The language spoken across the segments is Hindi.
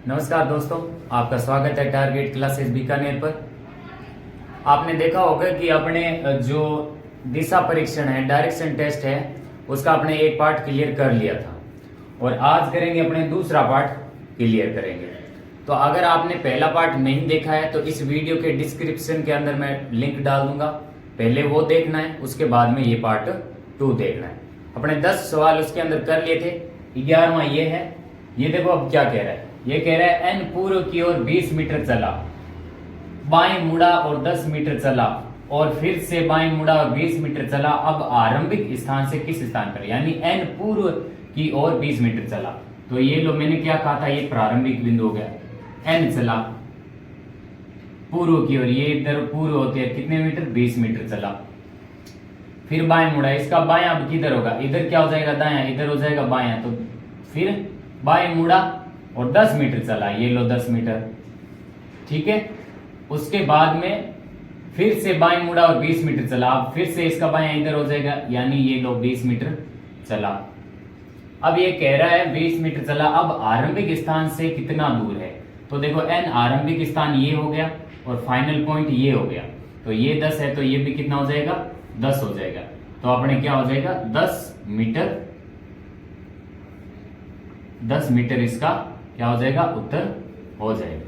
नमस्कार दोस्तों, आपका स्वागत है टारगेट क्लासेस बीकानेर पर। आपने देखा होगा कि अपने जो दिशा परीक्षण है, डायरेक्शन टेस्ट है, उसका आपने एक पार्ट क्लियर कर लिया था और आज करेंगे अपने दूसरा पार्ट क्लियर करेंगे। तो अगर आपने पहला पार्ट नहीं देखा है तो इस वीडियो के डिस्क्रिप्शन के अंदर मैं लिंक डाल दूंगा, पहले वो देखना है, उसके बाद में ये पार्ट 2 देखना है। अपने 10 सवाल उसके अंदर कर लिए थे, 11वां ये है। ये देखो अब क्या कह रहा है, ये कह रहा है एन पूर्व की ओर 20 मीटर चला, बाएं मुड़ा और 10 मीटर चला और फिर से बाएं मुड़ा और 20 मीटर चला। अब आरंभिक स्थान से किस स्थान पर, यानी एन पूर्व की ओर 20 मीटर चला। तो ये लो, मैंने क्या कहा था, ये प्रारंभिक बिंदु हो गया। एन चला पूर्व की ओर, ये इधर पूर्व होते हैं कितने मीटर, 20 मीटर चला। फिर बाएं मुड़ा, इसका बायां अब किधर होगा, इधर क्या हो जाएगा दायां, इधर हो जाएगा बायां। तो फिर बाएं मुड़ा और 10 मीटर चला, ये लो 10 मीटर, ठीक है। उसके बाद में फिर से बाएं मुड़ा और 20 मीटर चला, अब फिर से इसका बायां इधर हो जाएगा, यानी ये लो 20 मीटर चला। अब ये कह रहा है 20 मीटर चला, अब आरंभिक स्थान से कितना दूर है। तो देखो एन आरंभिक स्थान ये हो गया और फाइनल पॉइंट ये हो गया, तो ये 10 है तो ये भी कितना हो जाएगा, 10 हो जाएगा। तो अपने क्या हो जाएगा, 10 मीटर, 10 मीटर इसका क्या हो जाएगा, उत्तर हो जाएगा।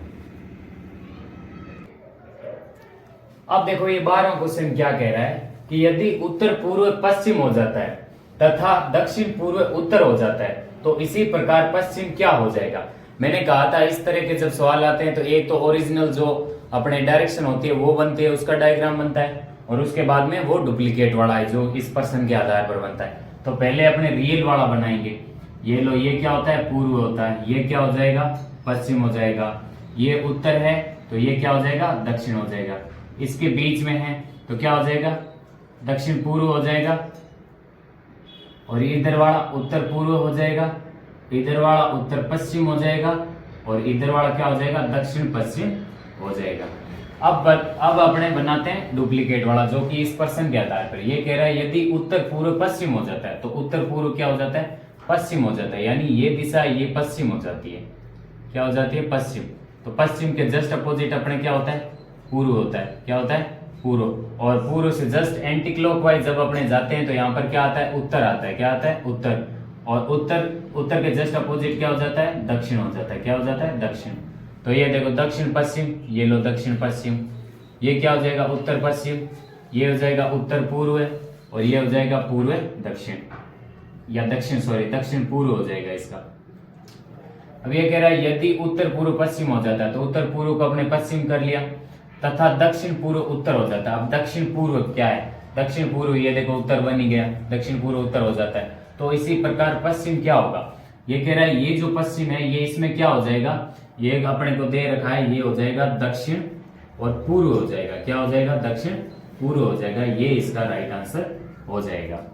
अब देखो ये 12वां क्वेश्चन क्या कह रहा है कि यदि उत्तर पूर्व पश्चिम हो जाता है तथा दक्षिण पूर्व उत्तर हो जाता है तो इसी प्रकार पश्चिम क्या हो जाएगा। मैंने कहा था इस तरह के जब सवाल आते हैं तो एक तो ओरिजिनल जो अपने डायरेक्शन होती है वो बनती है, उसका डायग्राम बनता है, और उसके बाद में वो डुप्लीकेट वाला है जो इस प्रश्न के आधार पर बनता है। तो पहले अपने रियल वाला बनाएंगे। ये लो, ये क्या होता है, पूर्व होता है, ये क्या हो जाएगा, पश्चिम हो जाएगा। ये उत्तर है तो ये क्या हो जाएगा, दक्षिण हो जाएगा। इसके बीच में है तो क्या हो जाएगा, दक्षिण पूर्व हो जाएगा। और इधर वाला उत्तर पूर्व हो जाएगा, इधर वाला उत्तर पश्चिम हो जाएगा, और इधर वाला क्या हो जाएगा, दक्षिण पश्चिम हो जाएगा। अब अपने बनाते हैं डुप्लीकेट वाला जो कि इस प्रश्न के आधार पर ये कह रहा है यदि उत्तर पूर्व पश्चिम हो जाता है तो उत्तर पूर्व क्या हो जाता है, पश्चिम हो जाता है, यानी ये दिशा ये पश्चिम हो जाती है, क्या हो जाती है, पश्चिम। तो पश्चिम के जस्ट अपोजिट अपने क्या होता है, पूर्व होता है, क्या होता है, पूर्व। और पूर्व से जस्ट एंटी क्लॉकवाइज जब अपने जाते हैं तो यहाँ पर क्या आता है, उत्तर आता है, क्या आता है, उत्तर। और उत्तर के जस्ट अपोजिट क्या हो जाता है, दक्षिण हो जाता है, क्या हो जाता है, दक्षिण। तो ये देखो दक्षिण पश्चिम, ये लो दक्षिण पश्चिम, ये क्या हो जाएगा, उत्तर पश्चिम, ये हो जाएगा उत्तर पूर्व, और ये हो जाएगा पूर्व दक्षिण, या दक्षिण दक्षिण पूर्व हो जाएगा इसका। अब ये कह रहा है यदि उत्तर पूर्व पश्चिम हो जाता है तो उत्तर पूर्व को अपने पश्चिम कर लिया, तथा दक्षिण पूर्व उत्तर हो जाता है। अब दक्षिण पूर्व क्या है, दक्षिण पूर्व, ये देखो उत्तर बन ही गया, दक्षिण पूर्व उत्तर हो जाता है। तो इसी प्रकार पश्चिम क्या होगा, ये कह रहा है ये जो पश्चिम है ये इसमें क्या हो जाएगा, ये अपने को दे रखा है, ये हो जाएगा दक्षिण और पूर्व हो जाएगा, क्या हो जाएगा, दक्षिण पूर्व हो जाएगा। ये इसका राइट आंसर हो जाएगा।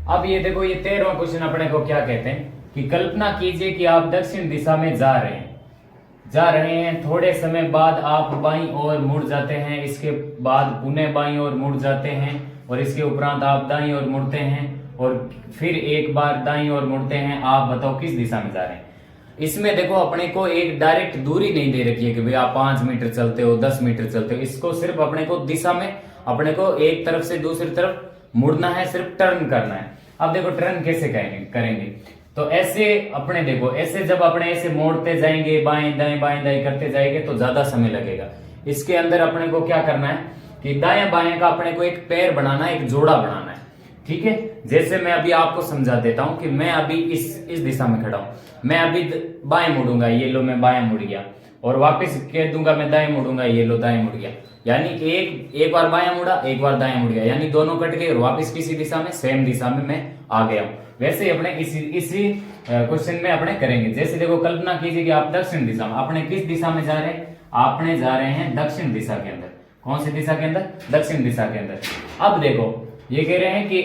अब ये देखो ये 13वां क्वेश्चन अपने को क्या कहते हैं कि कल्पना कीजिए कि आप दक्षिण दिशा में जा रहे हैं, थोड़े समय बाद आप बाईं ओर मुड़ जाते हैं, इसके बाद पुनः बाईं ओर मुड़ जाते हैं, और इसके उपरांत आप दाईं ओर मुड़ते हैं, और फिर एक बार दाईं ओर मुड़ते हैं। आप बताओ किस दिशा में जा रहे हैं। इसमें देखो अपने को एक डायरेक्ट दूरी नहीं दे रखी है कि भाई आप 5 मीटर चलते हो, 10 मीटर चलते हो। इसको सिर्फ अपने को दिशा में अपने को एक तरफ से दूसरी तरफ मुड़ना है, सिर्फ टर्न करना है। अब देखो टर्न कैसे करेंगे तो ऐसे अपने देखो, ऐसे जब अपने ऐसे मोड़ते जाएंगे, बाएं दाएं करते जाएंगे तो ज्यादा समय लगेगा। इसके अंदर अपने को क्या करना है कि दाएं बाएं का अपने को एक पैर बनाना है, एक जोड़ा बनाना है, ठीक है। जैसे मैं अभी आपको समझा देता हूं कि मैं अभी इस दिशा में खड़ा हूं, मैं अभी बाएं मुड़ूंगा, ये लो मैं बाएं मुड़ गया, और वापस कह दूंगा मैं दाएं मुड़ूंगा, ये लो दाएं मुड़ गया। यानी एक बार बायां मुड़ा, एक बार दाएं मुड़ गया, यानी दोनों कट गए और वापस किसी दिशा में, सेम दिशा में मैं आ गया हूं। वैसे अपने इसी क्वेश्चन में अपने करेंगे। जैसे देखो कल्पना कीजिए कि आप दक्षिण दिशा में, अपने किस दिशा में जा रहे हैं, आपने जा रहे हैं दक्षिण दिशा के अंदर। कौन सी दिशा के अंदर, दक्षिण दिशा के अंदर। अब देखो ये कह रहे हैं कि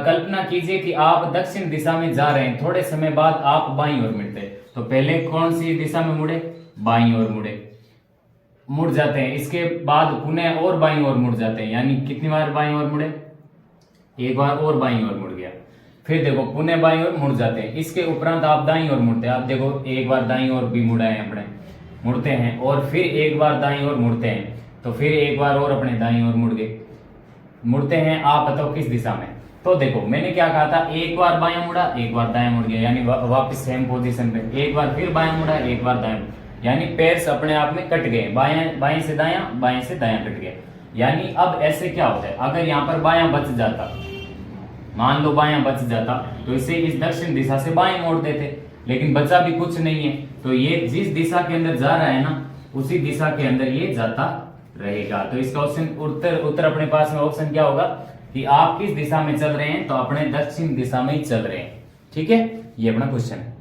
कल्पना कीजिए कि आप दक्षिण दिशा में जा रहे हैं, थोड़े समय बाद आप बाईं ओर मुड़ते हैं। तो पहले कौन सी दिशा में मुड़े, बाईं ओर मुड़ जाते हैं, इसके बाद पुनः और बाईं ओर मुड़ जाते हैं, यानी कितनी बार बाईं ओर मुड़े, एक बार और बाईं ओर मुड़ गया। फिर देखो पुनः बाईं ओर मुड़ जाते हैं। इसके उपरांत आप दाईं ओर मुड़ते हैं। आप देखो एक बार दाईं ओर भी मुड़ा है अपने, मुड़ते हैं, और फिर एक बार दाईं ओर मुड़ते हैं, तो फिर एक बार और अपने दाईं ओर मुड़ गए, मुड़ते हैं। आप बताओ किस दिशा में। तो देखो मैंने क्या कहा था, एक बार बायां मुड़ा, एक बार दायां मुड़ गया, यानी वापस सेम पोजीशन पे। एक बार फिर बायां मुड़ा, एक बार दायां, यानी पैर्स अपने आप में कट गए, बायां बाएं से दायां, बाएं से दायां कट गए। यानी अब ऐसे क्या होता है, अगर यहाँ पर बायां बच जाता, मान लो बायां बच जाता, तो इसे इस दक्षिण दिशा से बाएं मोड़ देते, लेकिन बचा भी कुछ नहीं है, तो ये जिस दिशा के अंदर जा रहा है ना, उसी दिशा के अंदर ये जाता रहेगा। तो इसका ऑप्शन उत्तर अपने पास में ऑप्शन क्या होगा कि आप किस दिशा में चल रहे हैं, तो अपने दक्षिण दिशा में ही चल रहे हैं। ठीक है, ये अपना क्वेश्चन है।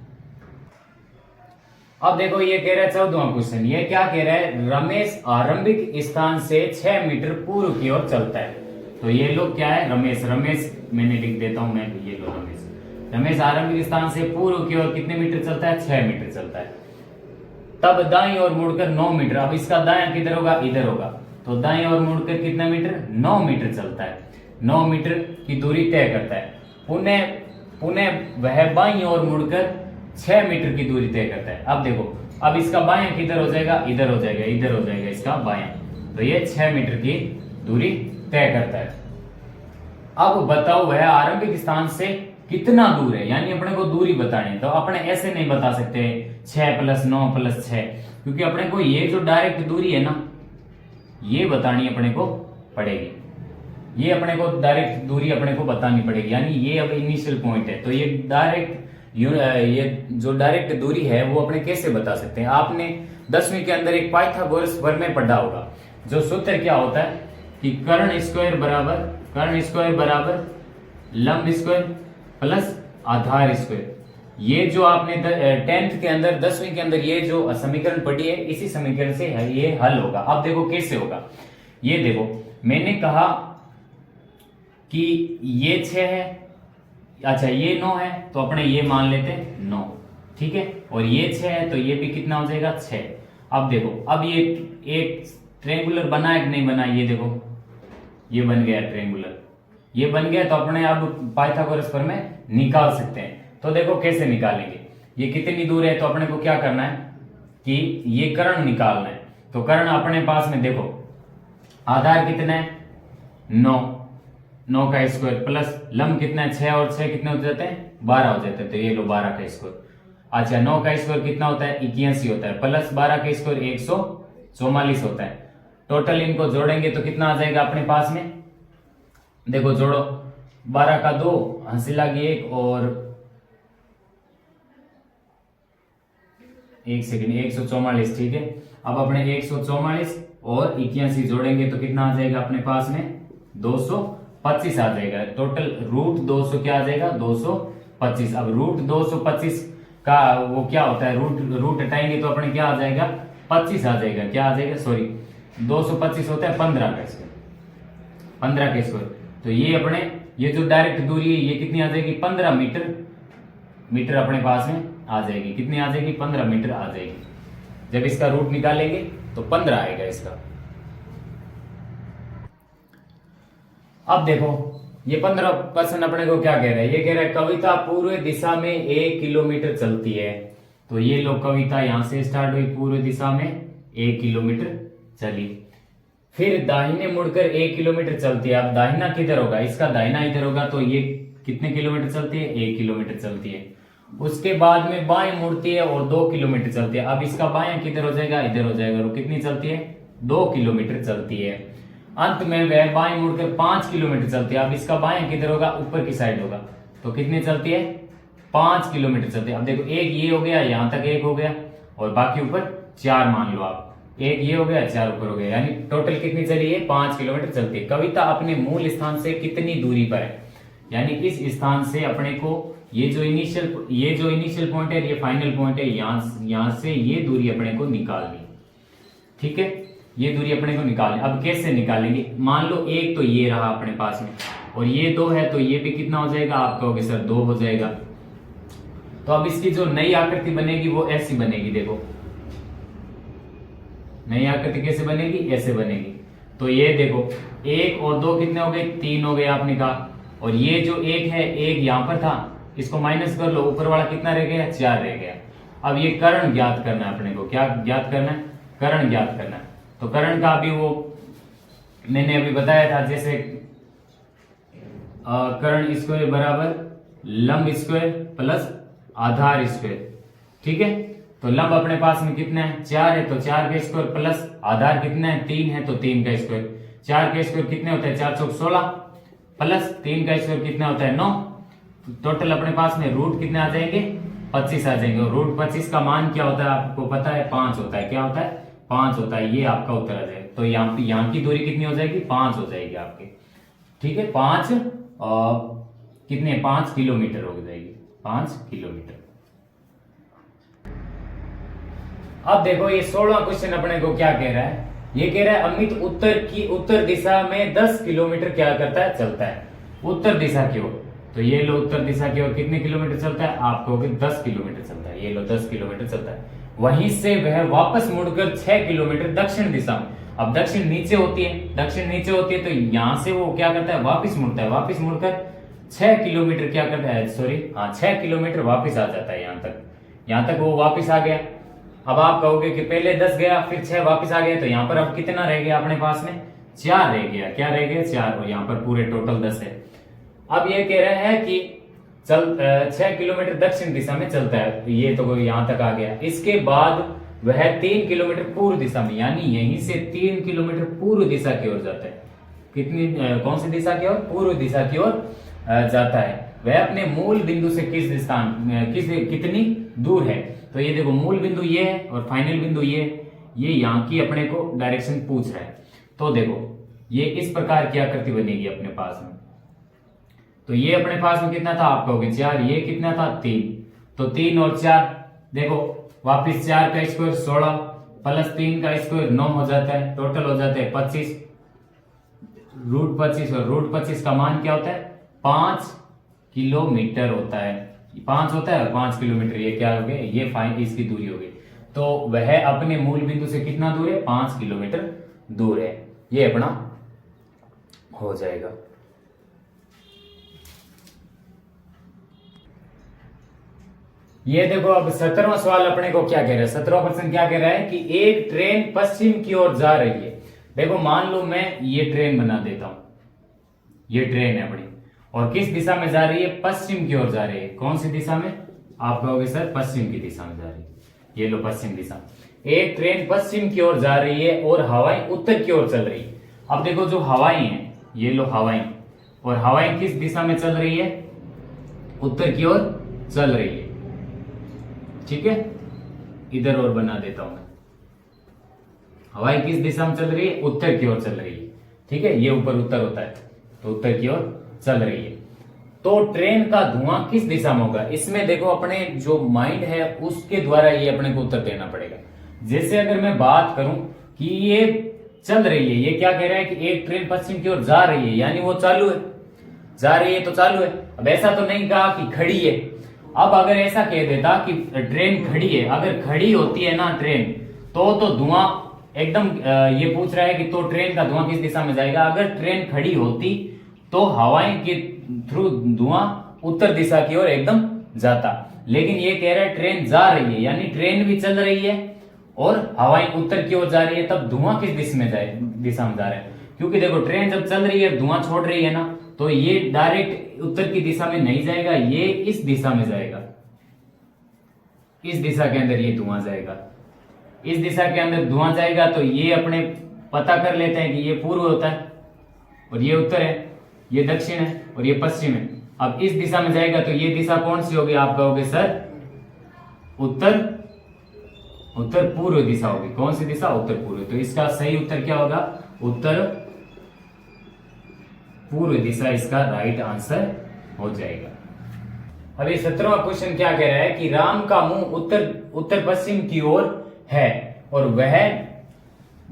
अब देखो ये कह रहा है 14वां क्वेश्चन, ये क्या कह रहा है, रमेश आरंभिक स्थान से 6 मीटर पूर्व की ओर चलता है। तो ये लोग क्या है, रमेश मैंने लिख देता हूं मैं, ये लो रमेश आरंभिक स्थान से पूर्व की ओर कितने मीटर चलता है, 6 मीटर चलता है। तब दाईं ओर मुड़कर 9 मीटर, अब इसका दायां किधर होगा, इधर होगा, तो दाईं ओर मुड़कर कितना मीटर, 9 मीटर चलता है, 9 मीटर की दूरी तय करता है। पुनः वह बाईं ओर मुड़कर 6 मीटर की दूरी तय करता है। अब देखो, अब इसका बायां किधर हो जाएगा, इधर हो जाएगा, इधर हो जाएगा इसका बायां, तो ये 6 मीटर की दूरी तय करता है। अब बताओ वह आरंभिक स्थान से कितना दूर है, यानी अपने को दूरी बतानी है। तो अपने ऐसे नहीं बता सकते 6 + 9 + 6, क्योंकि अपने को ये जो डायरेक्ट दूरी है ना, ये बतानी अपने को पड़ेगी, ये अपने को डायरेक्ट दूरी अपने को बतानी पड़ेगी। यानी ये अब इनिशियल पॉइंट है, तो ये जो डायरेक्ट दूरी है वो अपने कैसे बता सकते हैं। आपने 10वीं के अंदर एक पाइथागोरस प्रमेय पढ़ा होगा, जो सूत्र क्या होता है कि कर्ण स्क्वायर बराबर लंब स्क्वायर प्लस आधार स्क्वायर। ये जो आपने 10th के अंदर 10वीं के अंदर ये जो समीकरण पढ़ी है, इसी समीकरण से ये हल होगा। अब देखो कैसे होगा, ये देखो मैंने कहा कि ये 6 है, अच्छा ये 9 है, तो अपने ये मान लेते हैं 9, ठीक है, और ये 6 है, तो ये भी कितना हो जाएगा 6। अब देखो, अब ये एक ट्रायंगुलर बना है कि नहीं बना, ये देखो ये बन गया ट्रायंगुलर, ये बन गया, तो अपने अब पाइथागोरस प्रमेय निकाल सकते हैं। तो देखो कैसे निकालेंगे, ये कितनी दूर है, तो अपने को क्या करना है कि ये कर्ण निकालना है। तो कर्ण अपने पास में देखो, आधार कितना है 9 का स्क्वायर प्लस लंब कितना है 6, और 6 कितने हो जाते हैं 12 हो जाते हैं, तो ये लो 12 का स्क्वायर। अच्छा 9 का स्क्वायर कितना होता है 81 होता है, प्लस 12 का स्क्वायर 144 होता है। टोटल इनको जोड़ेंगे तो कितना आ जाएगा अपने पास में, देखो जोड़ो, 12 का 2, हंसी लगी 1, और 1 सेकंड 144, ठीक है। अब अपने 144 और 81 जोड़ेंगे तो कितना आ जाएगा अपने पास में 225 आ जाएगा। टोटल रूट 200 क्या आ जाएगा 225। अब रूट 225 का वो क्या होता है, रूट हटाएंगे तो अपने क्या आ जाएगा 25 आ जाएगा, क्या आ जाएगा सॉरी 225 होता है 15 का स्क्वायर, 15 का स्क्वायर। तो ये अपने ये जो डायरेक्ट दूरी है ये कितनी आ जाएगी 15 मीटर अपने पास में आ जाएगी। कितनी आ जाएगी 15 मीटर आ जाएगी। जब इसका रूट निकालेंगे तो 15 आएगा इसका। अब देखो ये 15% अपने को क्या कह रहा है, ये कह रहा है कविता पूर्व दिशा में 1 किलोमीटर चलती है। तो ये लो कविता यहां से स्टार्ट हुई, पूर्व दिशा में 1 किलोमीटर चली, फिर दाहिने मुड़कर 1 किलोमीटर चलती है। अब दाहिना किधर होगा, इसका दाहिना इधर होगा, तो ये कितने किलोमीटर चलती है 1 किलोमीटर चलती है। उसके बाद में बाएं मुड़ती है और 2 किलोमीटर चलती है। अब इसका बायां किधर हो जाएगा, इधर हो जाएगा, और कितनी चलती है 2 किलोमीटर चलती है। अंत में वह बाएं मुड़कर 5 किलोमीटर चलती है। अब इसका बायां किधर होगा, ऊपर की साइड होगा, तो कितनी चलती है 5 किलोमीटर चलती है। अब देखो एक ये हो गया, यहां तक 1 हो गया, और बाकी ऊपर 4 मान लो आप, 1 ये हो गया 4 ऊपर हो गया, यानी टोटल कितनी चली है 5 किलोमीटर चलती है। कविता अपने मूल स्थान से कितनी दूरी पर है, यानी इस स्थान से अपने को ये जो इनिशियल पॉइंट है, ये फाइनल पॉइंट है, यहां से ये दूरी अपने को निकालनी, ठीक है, ये दूरी अपने को निकालनी। अब कैसे निकालेंगे, मान लो एक तो ये रहा अपने पास में, और ये 2 है, तो ये भी कितना हो जाएगा, आप कहोगे सर 2 हो जाएगा। तो अब इसकी जो नई आकृति बनेगी वो ऐसी बनेगी, देखो नई आकृति कैसे बनेगी, ऐसे बनेगी। तो ये देखो 1 और 2 कितने हो गए 3 हो गए आपने कहा, और ये जो एक है, एक यहाँ पर था, इसको माइनस कर लो, ऊपर वाला कितना रह गया, 4 रह गया। अब ये कर्ण ज्ञात करना है अपने को, क्या ज्ञात करना है, कर्ण ज्ञात करना है। तो कर्ण का अभी वो मैंने अभी बताया था, जैसे कर्ण स्क्वायर बराबर लंब स्क्वायर प्लस आधार स्क्वायर, ठीक है। तो लंब अपने पास में कितना है, 4 है, तो 4 का स्क्वायर प्लस आधार कितना है, 3 है, तो 3 का स्क्वायर। 4 का स्क्वायर कितने होता है, 4 चौक 16 प्लस 3 का स्क्वायर कितना होता है, 9। टोटल अपने पास में रूट कितने आ जाएंगे, 25 आ जाएंगे। और रूट 25 का मान क्या होता है आपको पता है, 5 होता है। क्या होता है, 5 होता है। ये आपका उत्तर आ जाएगा। तो यहाँ की दूरी कितनी हो जाएगी, 5 हो जाएगी आपकी, ठीक है। 5 कितने, 5 किलोमीटर हो जाएगी, 5 किलोमीटर। अब देखो ये 16वां क्वेश्चन अपने को क्या कह रहा है, ये कह रहा है अमित उत्तर दिशा में 10 किलोमीटर क्या करता है, चलता है, उत्तर दिशा की ओर। तो ये लो उत्तर दिशा की ओर कितने किलोमीटर चलता है, आप कहोगे 10 किलोमीटर चलता है। ये लो 10 किलोमीटर चलता है। वहीं से वह वापस मुड़कर 6 किलोमीटर दक्षिण दिशा में, अब दक्षिण नीचे होती है, दक्षिण नीचे होती है, तो यहां से वो क्या करता है, वापिस मुड़ता है, वापिस मुड़कर 6 किलोमीटर क्या करता है, सॉरी हाँ 6 किलोमीटर वापिस आ जाता है। यहां तक वो वापिस आ गया। अब आप कहोगे कि पहले 10 गया फिर 6 वापिस आ गया, तो यहाँ पर अब कितना रह गया अपने पास में, 4 रह गया। क्या रह गया, 4, और यहाँ पर पूरे टोटल 10 है। अब ये कह रहे हैं कि 6 किलोमीटर दक्षिण दिशा में चलता है, ये तो यहां तक आ गया। इसके बाद वह 3 किलोमीटर पूर्व दिशा में, यानी यहीं से 3 किलोमीटर पूर्व दिशा की ओर जाता है। कितनी, कौन सी दिशा की ओर, पूर्व दिशा की ओर जाता है। वह अपने मूल बिंदु से कितनी दूर है। तो ये देखो मूल बिंदु ये है और फाइनल बिंदु ये यहाँ की अपने को डायरेक्शन पूछ रहा है। तो देखो ये इस प्रकार की आकृति बनेगी अपने पास में। तो ये अपने पास में कितना था, आप कहोगे 4, ये कितना था 3, तो 3 और 4 देखो वापिस 4 का स्क्वायर 16 प्लस 3 का स्क्वायर 9 हो जाता है, टोटल हो जाता है 25, रूट 25। और रूट 25 का मान क्या होता है, 5 किलोमीटर होता है। 5 होता है और 5 किलोमीटर, ये क्या हो गया, ये फाइन इसकी दूरी हो गई। तो वह अपने मूल बिंदु से कितना दूर है, 5 किलोमीटर दूर है। ये अपना हो जाएगा। ये देखो अब 17वां सवाल अपने को क्या कह रहा है, 17वां प्रश्न क्या कह रहा है कि एक ट्रेन पश्चिम की ओर जा रही है। देखो मान लो मैं ये ट्रेन बना देता हूं, ये ट्रेन है अपनी, और किस दिशा में जा रही है, पश्चिम की ओर जा रही है। कौन सी दिशा में, आप कहोगे सर पश्चिम की दिशा में जा रही है। ये लो पश्चिम दिशा, एक ट्रेन पश्चिम की ओर जा रही है और हवाएं उत्तर की ओर चल रही है। अब देखो जो हवाएं हैं, ये लो हवाएं, और हवाएं किस दिशा में चल रही है, उत्तर की ओर चल रही है, ठीक है। इधर और बना देता हूं मैं, हवाएं किस दिशा में चल रही है, उत्तर की ओर चल रही है, ठीक है। ये ऊपर उत्तर होता है, तो उत्तर की ओर चल रही है। तो ट्रेन का धुआं किस दिशा में होगा, इसमें देखो अपने जो माइंड है उसके द्वारा ये अपने को उत्तर देना पड़ेगा। जैसे अगर मैं बात करूं कि ये चल रही है, ये क्या कह रहा है कि एक ट्रेन पश्चिम की ओर जा रही है, यानी वो चालू है, जा रही है तो चालू है। अब ऐसा तो नहीं कहा कि खड़ी है। अब अगर ऐसा कह देता कि ट्रेन खड़ी है, अगर खड़ी होती है ना ट्रेन, तो धुआं एकदम, ये पूछ रहा है कि तो ट्रेन का धुआं किस दिशा में जाएगा। अगर ट्रेन खड़ी होती तो हवाएं के थ्रू धुआं उत्तर दिशा की ओर एकदम जाता, लेकिन ये कह रहा है ट्रेन जा रही है, यानी ट्रेन भी चल रही है और हवाएं उत्तर की ओर जा रही है, तब धुआं किस दिशा में जा रहा है। क्योंकि देखो ट्रेन जब चल रही है धुआं छोड़ रही है ना, तो ये डायरेक्ट उत्तर की दिशा में नहीं जाएगा, ये इस दिशा में जाएगा, इस दिशा के अंदर ये धुआं जाएगा, इस दिशा के अंदर धुआं जाएगा। तो ये अपने पता कर लेते हैं कि ये पूर्व होता है और ये उत्तर है, ये दक्षिण है और ये पश्चिम है। अब इस दिशा में जाएगा तो ये दिशा कौन सी होगी, आप कहोगे सर उत्तर पूर्व दिशा होगी। कौन सी दिशा, उत्तर पूर्व। तो इसका सही उत्तर क्या होगा, उत्तर पूर्व दिशा इसका राइट आंसर हो जाएगा। अभी 17वां क्वेश्चन क्या कह रहा है कि राम का मुंह उत्तर पश्चिम की ओर है और वह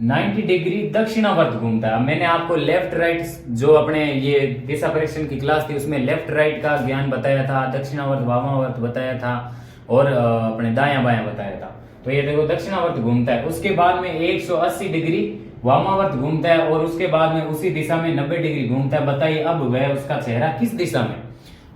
90 डिग्री दक्षिणावर्त घूमता है। मैंने आपको लेफ्ट राइट जो अपने ये दिशा परीक्षण की क्लास थी उसमें लेफ्ट राइट का ज्ञान बताया था, दक्षिणावर्त वामावर्त बताया था और अपने दायां बायां बताया था। तो ये देखो दक्षिणावर्त घूमता है। उसके बाद में 180 डिग्री वामावर्त घूमता है और उसके बाद में उसी दिशा में 90 डिग्री घूमता है, बताइए अब वह उसका चेहरा किस दिशा में,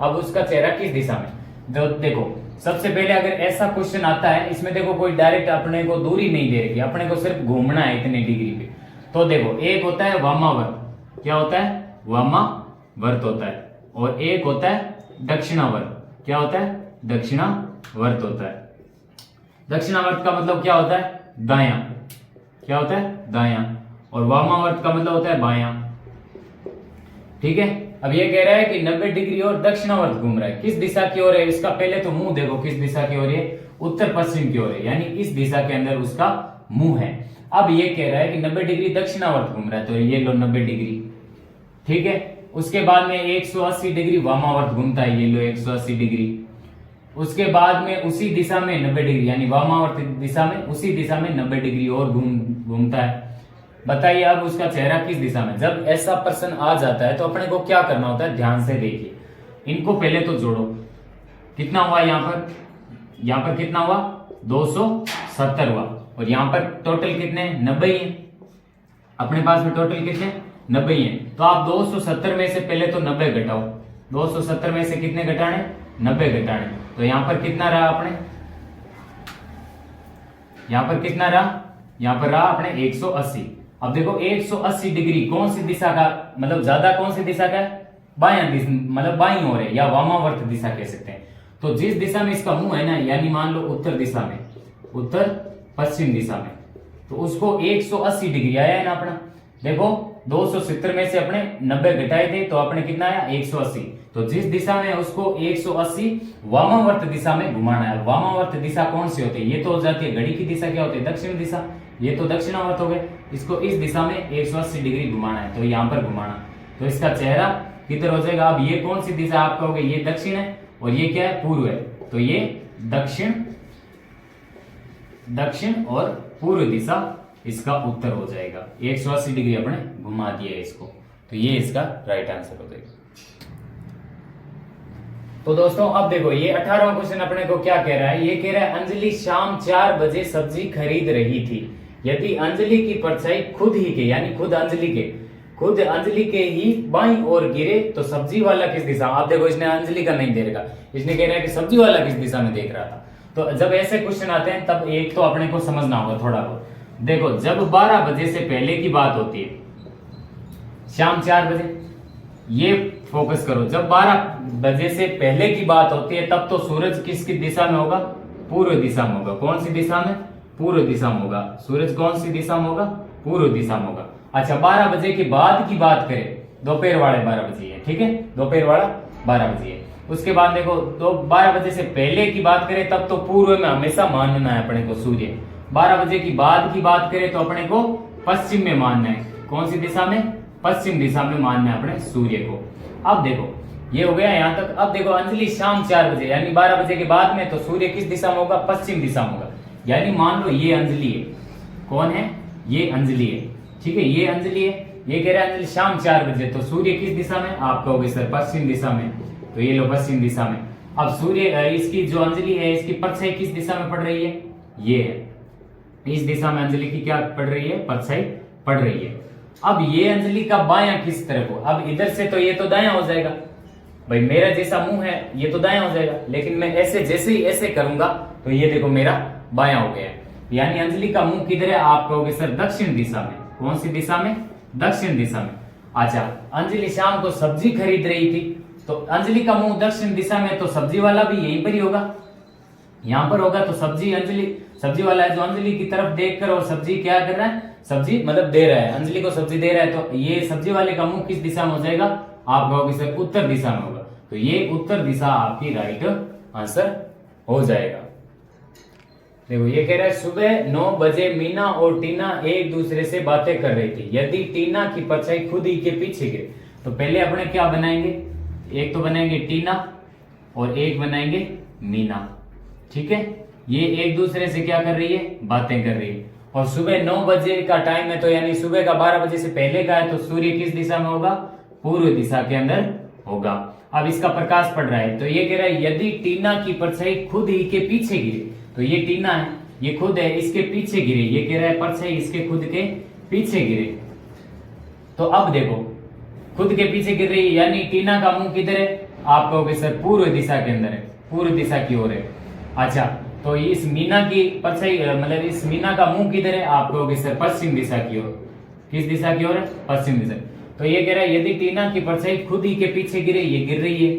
अब उसका चेहरा किस दिशा में। देखो सबसे पहले अगर ऐसा क्वेश्चन आता है, इसमें देखो कोई डायरेक्ट अपने को दूरी नहीं दे रही, अपने को सिर्फ घूमना है इतने डिग्री पे। तो देखो एक होता है वामावर्त, क्या होता है, वामावर्त होता है, और एक होता है दक्षिणावर्त, क्या होता है, दक्षिणावर्त होता है। दक्षिणावर्त का मतलब क्या होता है, दायां, क्या होता है, दायां, और वामावर्त का मतलब होता है बायां। ठीक है, अब ये कह रहा है कि 90 डिग्री और दक्षिणावर्त घूम रहा है, किस दिशा की ओर है, इसका पहले तो मुंह देखो किस दिशा की ओर है, उत्तर पश्चिम की ओर है, यानी इस दिशा के अंदर उसका मुंह है। अब ये कह रहा है कि 90 डिग्री दक्षिणावर्त घूम रहा है, तो ये लो 90 डिग्री, ठीक है। उसके बाद में 180 डिग्री वामावर्त घूमता है, ये लो 180 डिग्री। उसके बाद में उसी दिशा में 90 डिग्री, यानी वामावर्त दिशा में उसी दिशा में 90 डिग्री और घूमता है। बताइए अब उसका चेहरा किस दिशा में। जब ऐसा प्रश्न आ जाता है तो अपने को क्या करना होता है, ध्यान से देखिए, इनको पहले तो जोड़ो, कितना हुआ यहाँ पर कितना हुआ, 270 हुआ, और यहाँ पर टोटल कितने, 90 है, अपने पास में टोटल कितने, 90 है। तो आप 270 में से पहले तो 90 घटाओ, 270 में से कितने घटाने, 90 घटाने, तो यहाँ पर कितना रहा अपने, यहाँ पर कितना रहा, यहाँ पर रहा अपने 180। अब देखो 180 डिग्री कौन सी दिशा का, मतलब ज्यादा कौन सी दिशा का है, बायां दिशा, मतलब बाईं ओर है, या वामावर्त दिशा कह सकते हैं। तो जिस दिशा में इसका मुंह है ना, यानी मान लो उत्तर दिशा में, उत्तर पश्चिम दिशा में, तो उसको 180 डिग्री आया है ना अपना। देखो 270 में से अपने 90 घटाए थे, तो अपने कितना आया, 180। तो जिस दिशा में उसको 180 वामावर्त दिशा में घुमाना है। वामावर्त दिशा कौन सी होती है, ये तो हो जाती है घड़ी की दिशा, क्या होती है, दक्षिण दिशा, ये तो दक्षिणावर्त हो गए। इसको इस दिशा में 180 डिग्री घुमाना है, तो यहाँ पर घुमाना, तो इसका चेहरा किधर हो जाएगा। अब ये कौन सी दिशा आप कहोगे, ये दक्षिण है, और ये क्या है, पूर्व है, तो ये दक्षिण, दक्षिण और पूर्व दिशा इसका उत्तर हो जाएगा। 180 डिग्री अपने घुमा दिया इसको, तो ये इसका राइट आंसर हो जाएगा। तो दोस्तों अब देखो ये 18वां क्वेश्चन अपने को क्या कह रहा है, ये कह रहा है अंजलि शाम 4 बजे सब्जी खरीद रही थी, यदि अंजलि की परछाई खुद ही के, यानी खुद अंजलि के ही बाईं ओर गिरे तो सब्जी वाला किस दिशा। आप देखो इसने अंजलि का नहीं दे रखा, इसने कह रहा है कि सब्जी वाला किस दिशा में देख रहा था। तो जब ऐसे क्वेश्चन आते हैं तब एक तो अपने को समझना होगा थोड़ा बहुत। देखो जब 12 बजे से पहले की बात होती है, शाम 4 बजे, ये फोकस करो, जब 12 बजे से पहले की बात होती है तब तो सूरज किसकी दिशा में होगा, पूर्व दिशा में होगा। कौन सी दिशा में, पूर्व दिशा में होगा। सूरज कौन सी दिशा में होगा, पूर्व दिशा में होगा। अच्छा 12 बजे के बाद की बात करें, दोपहर वाले 12 बजे है, ठीक है, दोपहर वाला 12 बजे है। उसके बाद देखो तो 12 बजे से पहले की बात करें तब तो पूर्व में हमेशा मानना है अपने को सूर्य। 12 बजे की बाद की बात करें तो अपने को पश्चिम में मानना है। कौन सी दिशा में, पश्चिम दिशा में मानना है अपने सूर्य को। अब देखो ये हो गया यहां तक। अब देखो अंजलि शाम 4 बजे, यानी 12 बजे के बाद में, तो सूर्य किस दिशा में होगा, पश्चिम दिशा में होगा। यानी मान लो ये अंजलि है, कौन है, ये अंजलि है, ठीक है, ये अंजलि है। ये कह रहा है अंजलि शाम 4 बजे, तो सूर्य किस दिशा में, आप कहोगे सर पश्चिम दिशा में, तो ये लो पश्चिम दिशा में। अब सूर्य, इसकी जो अंजलि है इसकी परछाई किस दिशा में पड़ रही है, ये है, इस दिशा में अंजलि की क्या पड़ रही है, परछाई पड़ रही है। अब ये अंजलि का बायां किस तरफ हो, अब इधर से तो ये तो दायां हो जाएगा, भाई मेरा जैसा मुंह है ये तो दायां हो जाएगा, लेकिन मैं ऐसे जैसे ही ऐसे करूंगा तो ये देखो मेरा बायां हो गया। यानी अंजलि का मुंह किधर है, आप कहोगे सर दक्षिण दिशा में। कौन सी दिशा में, दक्षिण दिशा में। अच्छा अंजलि शाम को सब्जी खरीद रही थी, तो अंजलि का मुंह दक्षिण दिशा में, तो सब्जी वाला भी यहीं पर ही होगा, यहां पर होगा। तो सब्जी, अंजलि सब्जी वाला है जो अंजलि की तरफ देखकर, और सब्जी क्या कर रहा है, सब्जी मतलब दे रहा है, अंजलि को सब्जी दे रहा है, तो ये सब्जी वाले का मुंह किस दिशा में हो जाएगा, आप कहोगे सर उत्तर दिशा में होगा। तो ये उत्तर दिशा आपकी राइट आंसर हो जाएगा। देखो ये कह रहा है सुबह 9 बजे मीना और टीना एक दूसरे से बातें कर रही थी, यदि टीना की परछाई खुद ही के पीछे गिरे, तो पहले अपने क्या बनाएंगे, एक तो बनाएंगे टीना और एक बनाएंगे मीना, ठीक है। ये एक दूसरे से क्या कर रही है, बातें कर रही है, और सुबह 9 बजे का टाइम है, तो यानी सुबह का 12 बजे से पहले का है, तो सूर्य किस दिशा में होगा, पूर्व दिशा के अंदर होगा। अब इसका प्रकाश पड़ रहा है, तो ये कह रहा है यदि टीना की परछाई खुद ही के पीछे गिरे, तो ये टीना है, ये खुद है, इसके पीछे गिरे, ये कह रहा है परछाई इसके खुद के पीछे गिरे। तो अब देखो खुद के पीछे गिर रही है, यानी टीना का मुंह किधर है? आप कहोगे सर पूर्व दिशा के अंदर है, पूर्व दिशा की ओर है। अच्छा, तो इस मीना की परछाई मतलब इस मीना का मुंह किधर है? आप कहोगे सर पश्चिम दिशा की ओर। किस दिशा की ओर है? पश्चिम दिशा। तो ये कह रहा है यदि टीना की परछाई खुद ही के पीछे गिरे, ये गिर रही है,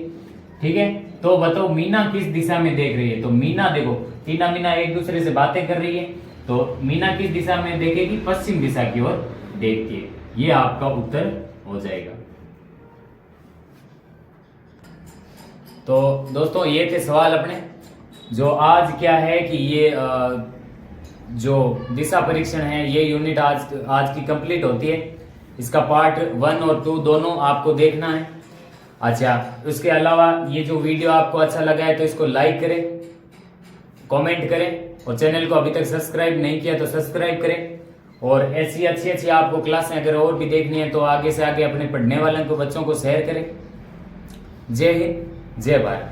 ठीक है, तो बताओ मीना किस दिशा में देख रही है? तो मीना देखो, टीना मीना एक दूसरे से बातें कर रही है, तो मीना किस दिशा में देखेगी? पश्चिम दिशा की ओर देखती है। ये आपका उत्तर हो जाएगा। तो दोस्तों ये थे सवाल अपने, जो आज क्या है कि ये जो दिशा परीक्षण है ये यूनिट आज की कंप्लीट होती है। इसका पार्ट 1 और 2 दोनों आपको देखना है। अच्छा, उसके अलावा ये जो वीडियो आपको अच्छा लगा है तो इसको लाइक करें, कमेंट करें, और चैनल को अभी तक सब्सक्राइब नहीं किया तो सब्सक्राइब करें। और ऐसी अच्छी आपको क्लासें अगर और भी देखनी है तो आगे से आगे अपने पढ़ने वालों को, बच्चों को शेयर करें। जय हिंद, जय भारत।